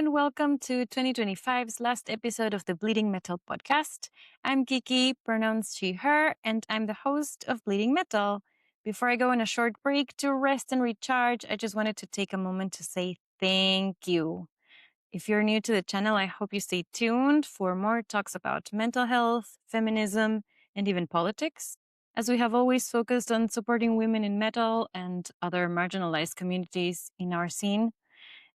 and welcome to 2025's last episode of the Bleeding Metal podcast. I'm Kiki, pronouns she, her, and I'm the host of Bleeding Metal. Before I go on a short break to rest and recharge, I just wanted to take a moment to say thank you. If you're new to the channel, I hope you stay tuned for more talks about mental health, feminism, and even politics, as we have always focused on supporting women in metal and other marginalized communities in our scene.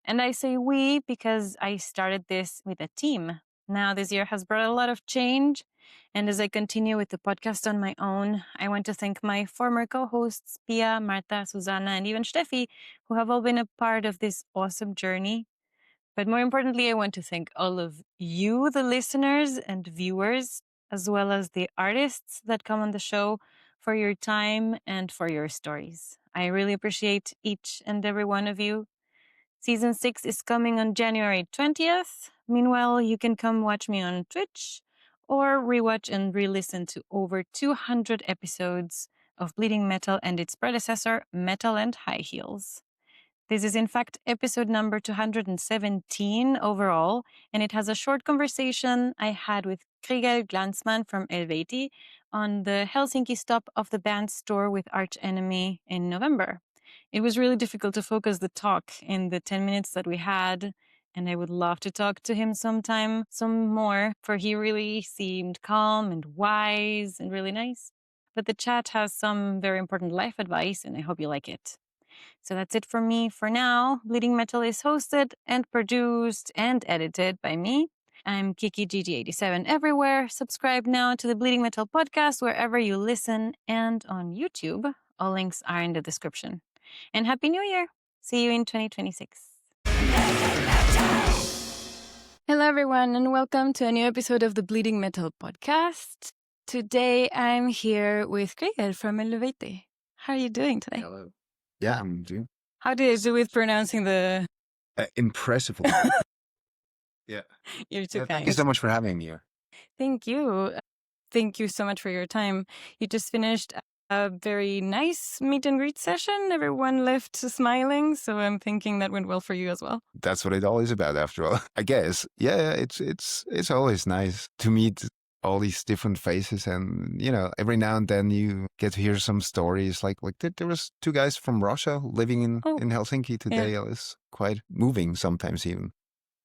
And I say we because I started this with a team. Now, this year has brought a lot of change. And as I continue with the podcast on my own, I want to thank my former co-hosts, Pia, Marta, Susanna, and even Steffi, who have all been a part of this awesome journey. But more importantly, I want to thank all of you, the listeners and viewers, as well as the artists that come on the show, for your time and for your stories. I really appreciate each and every one of you. Season 6 is coming on January 20th. Meanwhile, you can come watch me on Twitch or rewatch and re-listen to over 200 episodes of Bleeding Metal and its predecessor, Metal and High Heels. This is in fact episode number 217 overall, and it has a short conversation I had with Chrigel Glanzmann from ELUVEITIE on the Helsinki stop of the band's tour with Arch Enemy in November. It was really difficult to focus the talk in the 10 minutes that we had, and I would love to talk to him some more, for he really seemed calm and wise and really nice. But the chat has some very important life advice, and I hope you like it. So that's it for me for now. Bleeding Metal is hosted and produced and edited by me. I'm Kiki GG87 everywhere. Subscribe now to the Bleeding Metal podcast wherever you listen and on YouTube. All links are in the description. And Happy New Year! See you in 2026. Hello, everyone, and welcome to a new episode of the Bleeding Metal podcast. Today, I'm here with Chrigel from ELUVEITIE. How are you doing today? Hello. Yeah, I'm doing. How did you do with pronouncing the... Impressive. Yeah. You're too kind. Thank you so much for having me here. Thank you. Thank you so much for your time. You just finished a very nice meet and greet session. Everyone left smiling, so I'm thinking that went well for you as well. That's what it all is about, after all. I guess. Yeah, it's always nice to meet all these different faces, and every now and then you get to hear some stories. Like there was 2 guys from Russia living in Helsinki today. Yeah. It was quite moving sometimes even.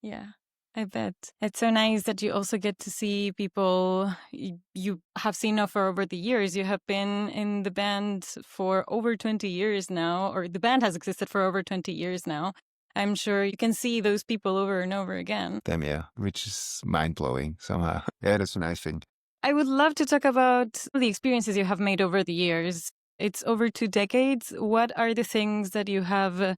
Yeah. I bet. It's so nice that you also get to see people you have seen now for over the years. You have been in the band for over 20 years now, or the band has existed for over 20 years now. I'm sure you can see those people over and over again. Them, yeah, which is mind-blowing somehow. Yeah, that's a nice thing. I would love to talk about the experiences you have made over the years. It's over 2 decades. What are the things that you have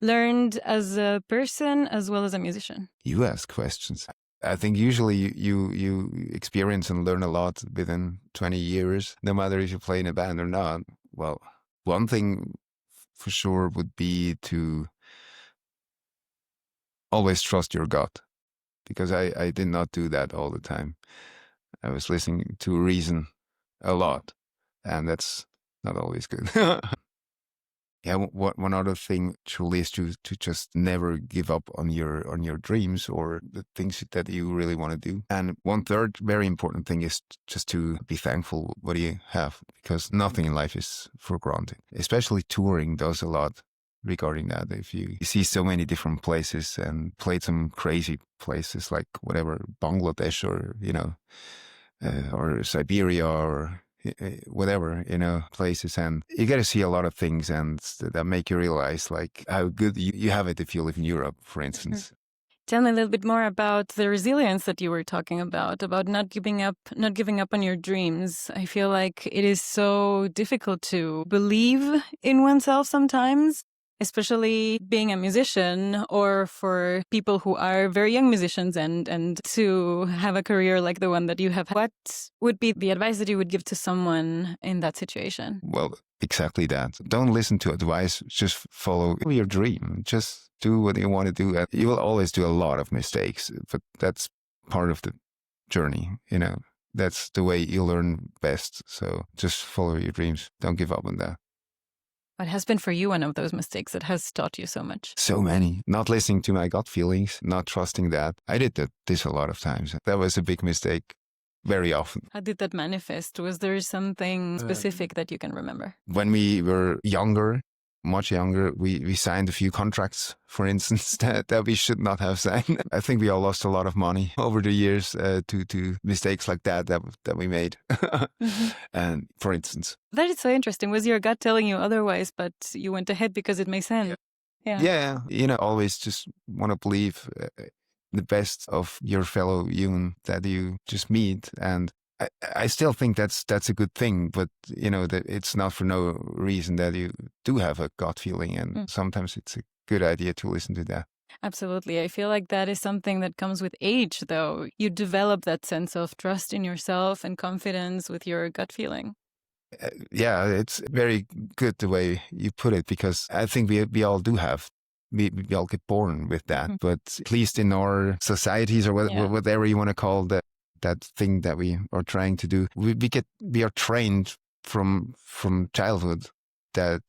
learned as a person as well as a musician? You ask questions. I think usually you experience and learn a lot within 20 years, no matter if you play in a band or not. Well, one thing for sure would be to always trust your gut, because I did not do that all the time. I was listening to reason a lot, and that's not always good. Yeah, one other thing truly is to just never give up on your dreams or the things that you really want to do. And one third very important thing is just to be thankful what you have, because nothing in life is for granted. Especially touring does a lot regarding that. If you see so many different places and played some crazy places like whatever, Bangladesh or Siberia or whatever, places, and you get to see a lot of things, and that make you realize like how good you have it if you live in Europe, for instance. Tell me a little bit more about the resilience that you were talking about not giving up on your dreams. I feel like it is so difficult to believe in oneself sometimes, especially being a musician, or for people who are very young musicians and to have a career like the one that you have. What would be the advice that you would give to someone in that situation? Well, exactly that. Don't listen to advice. Just follow your dream. Just do what you want to do. And you will always do a lot of mistakes, but that's part of the journey. That's the way you learn best. So just follow your dreams. Don't give up on that. What has been for you one of those mistakes that has taught you so much? So many. Not listening to my gut feelings, not trusting that. I did this a lot of times. That was a big mistake very often. How did that manifest? Was there something specific that you can remember? When we were younger, much younger, we signed a few contracts, for instance, that we should not have signed. I think we all lost a lot of money over the years to mistakes like that we made. And for instance. That is so interesting. Was your gut telling you otherwise, but you went ahead because it made sense? Yeah. Always just want to believe the best of your fellow human that you just meet. And I still think that's a good thing, but that it's not for no reason that you do have a gut feeling, and sometimes it's a good idea to listen to that. Absolutely. I feel like that is something that comes with age, though. You develop that sense of trust in yourself and confidence with your gut feeling. Yeah, it's very good the way you put it, because I think we all do have. We all get born with that, but at least in our societies or whatever you want to call that thing that we are trying to do, we are trained from childhood that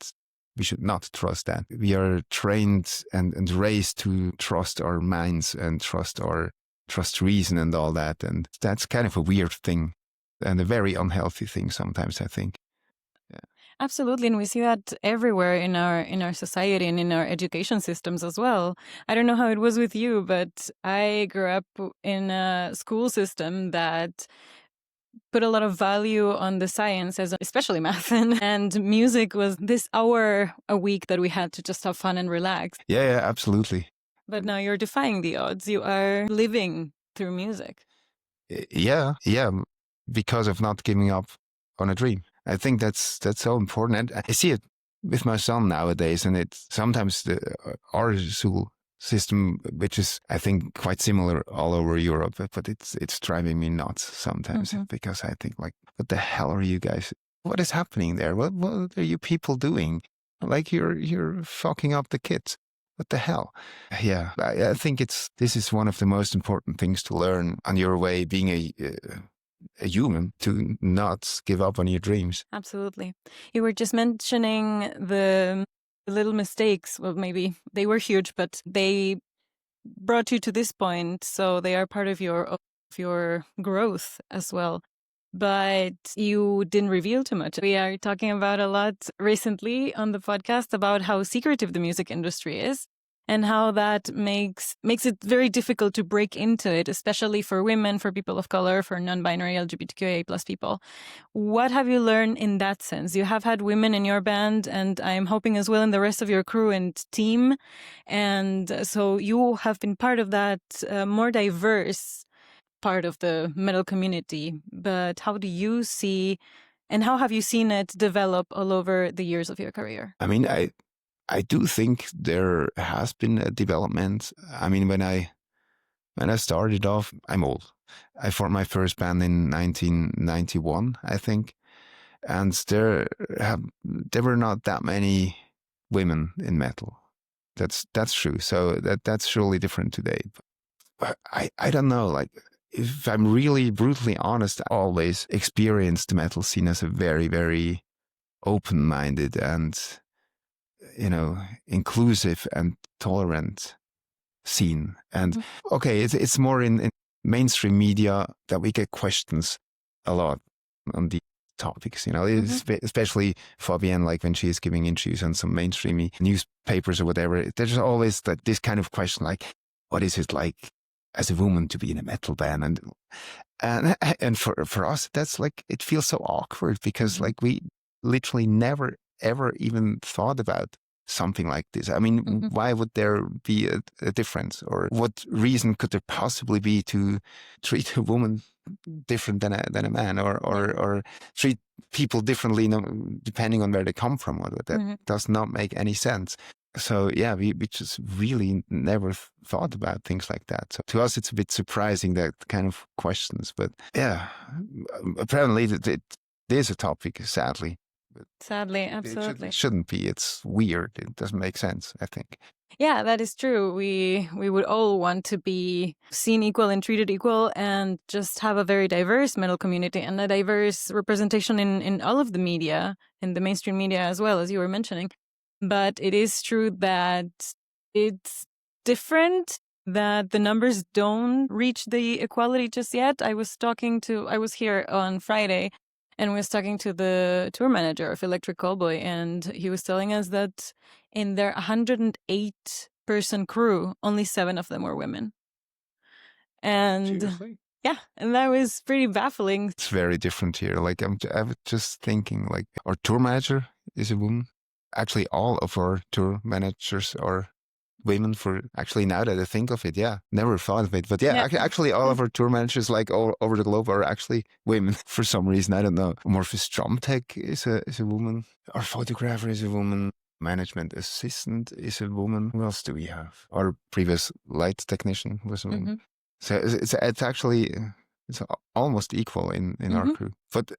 we should not trust that. We are trained and raised to trust our minds and trust reason and all that, and that's kind of a weird thing and a very unhealthy thing sometimes, I think. Absolutely, and we see that everywhere in our society and in our education systems as well. I don't know how it was with you, but I grew up in a school system that put a lot of value on the science, especially math, and music was this hour a week that we had to just have fun and relax. Yeah, absolutely. But now you're defying the odds. You are living through music. Yeah, because of not giving up on a dream. I think that's so important. And I see it with my son nowadays, and it's sometimes our school system, which is, I think, quite similar all over Europe, but it's driving me nuts sometimes, because I think, like, what the hell are you guys? What is happening there? What are you people doing? Like, you're fucking up the kids. What the hell? Yeah, I think this is one of the most important things to learn on your way being a human, to not give up on your dreams. Absolutely. You were just mentioning the little mistakes. Well, maybe they were huge, but they brought you to this point, so they are part of your growth as well. But you didn't reveal too much. We are talking about a lot recently on the podcast about how secretive the music industry is, and how that makes it very difficult to break into it, especially for women, for people of color, for non-binary LGBTQIA+ people. What have you learned in that sense? You have had women in your band, and I'm hoping as well in the rest of your crew and team. And so you have been part of that more diverse part of the metal community. But how do you see, and how have you seen it develop all over the years of your career? I mean, I do think there has been a development. I mean, when I started off, I'm old. I formed my first band in 1991, I think, and there were not that many women in metal. That's true. So that's surely different today. But I don't know. Like, if I'm really brutally honest, I always experienced the metal scene as a very, very open-minded and inclusive and tolerant scene. And okay, it's more in mainstream media that we get questions a lot on these topics, especially Fabienne, like when she is giving interviews on some mainstreamy newspapers or whatever, there's always this kind of question, like, what is it like as a woman to be in a metal band? And for us, that's like, it feels so awkward, because like we literally never ever even thought about something like this. I mean, why would there be a difference? Or what reason could there possibly be to treat a woman different than a man, or treat people differently, depending on where they come from? That does not make any sense. So yeah, we just really never thought about things like that. So to us, it's a bit surprising, that kind of questions. But yeah, apparently it is a topic, sadly. Sadly, absolutely. It shouldn't be. It's weird. It doesn't make sense, I think. Yeah, that is true. We would all want to be seen equal and treated equal and just have a very diverse metal community and a diverse representation in all of the media, in the mainstream media as well, as you were mentioning. But it is true that it's different, that the numbers don't reach the equality just yet. I was here on Friday and we was talking to the tour manager of Electric Callboy, and he was telling us that in their 108-person crew, only 7 of them were women. And Seriously? yeah, and that was pretty baffling. It's very different here. Like I was just thinking, like our tour manager is a woman. Actually, all of our tour managers are women. For actually, now that I think of it, yeah, never thought of it, but yeah, Yeah. actually, all of our tour managers, like all over the globe, are actually women for some reason. I don't know. Morphis Drum Tech is a woman. Our photographer is a woman. Management assistant is a woman. Who else do we have? Our previous light technician was a woman. So it's actually it's almost equal in our crew. But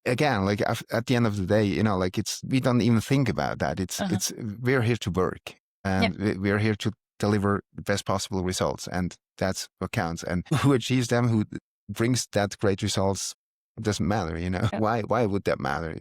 again, like at the end of the day, you know, like we don't even think about that. It's we're here to work, and we're here to deliver the best possible results, and that's what counts. And who achieves them, who brings that great results, doesn't matter. You know, why would that matter?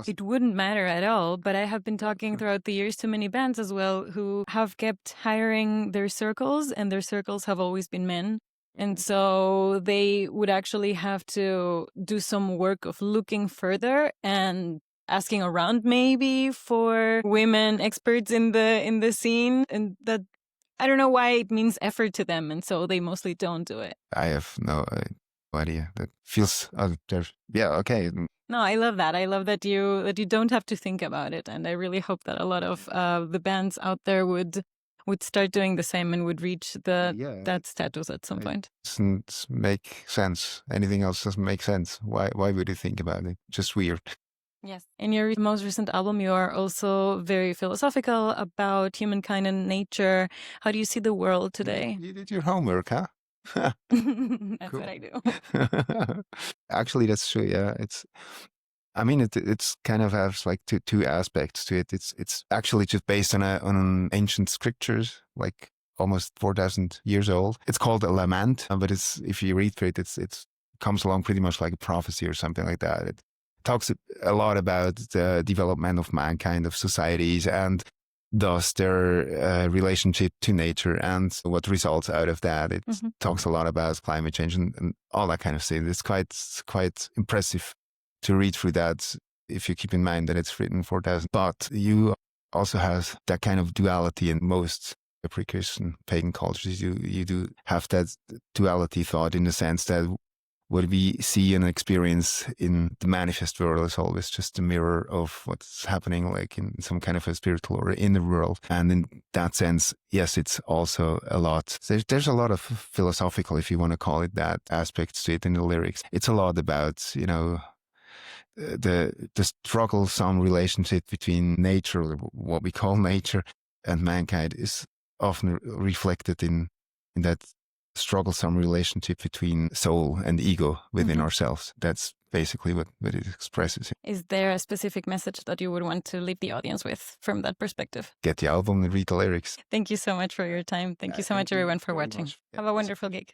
It wouldn't matter at all, but I have been talking throughout the years to many bands as well who have kept hiring their circles, and their circles have always been men. And so they would actually have to do some work of looking further and asking around maybe for women experts in the scene, and that I don't know why it means effort to them, and so they mostly don't do it. I have no idea. That feels yeah, okay. No, I love that. I love that you don't have to think about it, and I really hope that a lot of the bands out there would start doing the same and would reach that status at some point. Doesn't make sense. Anything else doesn't make sense. Why would you think about it? Just weird. Yes. In your most recent album, you are also very philosophical about humankind and nature. How do you see the world today? You did your homework, huh? That's what I do. Actually, that's true. Yeah, I mean, it's kind of has like two aspects to it. It's actually just based on on ancient scriptures, like almost 4,000 years old. It's called a lament, but if you read through it, it comes along pretty much like a prophecy or something like that. It talks a lot about the development of mankind, of societies, and thus their relationship to nature and what results out of that. It talks a lot about climate change and all that kind of thing. It's quite impressive to read through that if you keep in mind that it's written 4,000. But you also have that kind of duality in most pre-Christian pagan cultures. You do have that duality thought in the sense that what we see and experience in the manifest world is always just a mirror of what's happening like in some kind of a spiritual or inner world. And in that sense, yes, it's also a lot. There's a lot of philosophical, if you want to call it that, aspects to it in the lyrics. It's a lot about, you know, the struggle-some relationship between nature, or what we call nature, and mankind is often reflected in that struggle-some relationship between soul and ego within ourselves. That's basically what it expresses. Is there a specific message that you would want to leave the audience with from that perspective? Get the album and read the lyrics. Thank you so much for your time. Thank you so much, everyone, for watching. Have a wonderful gig.